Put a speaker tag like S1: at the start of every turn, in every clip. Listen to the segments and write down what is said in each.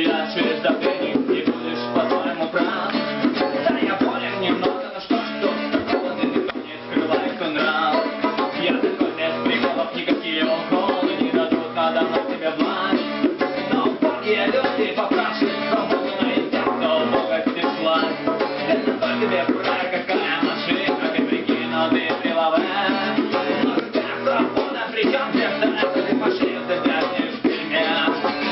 S1: потеряешь забвение, не будешь по-своему прав. Да, я болен немного, но что такого, ты никто не скрывает твой нрав. Я такой без приколов, никакие уколы не дадут надо мной тебе власть. Но убогие люди, поправшие свободу, найти тех, кто Бога стекла. Это только тебе пора, какая машина, ты прикинь, но ты прилаве. Но какая свобода, причем тебе вторая, ты фашист, ты вязнешь в тюрьме.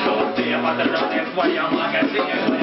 S1: Золотые патроны в твоем магазине.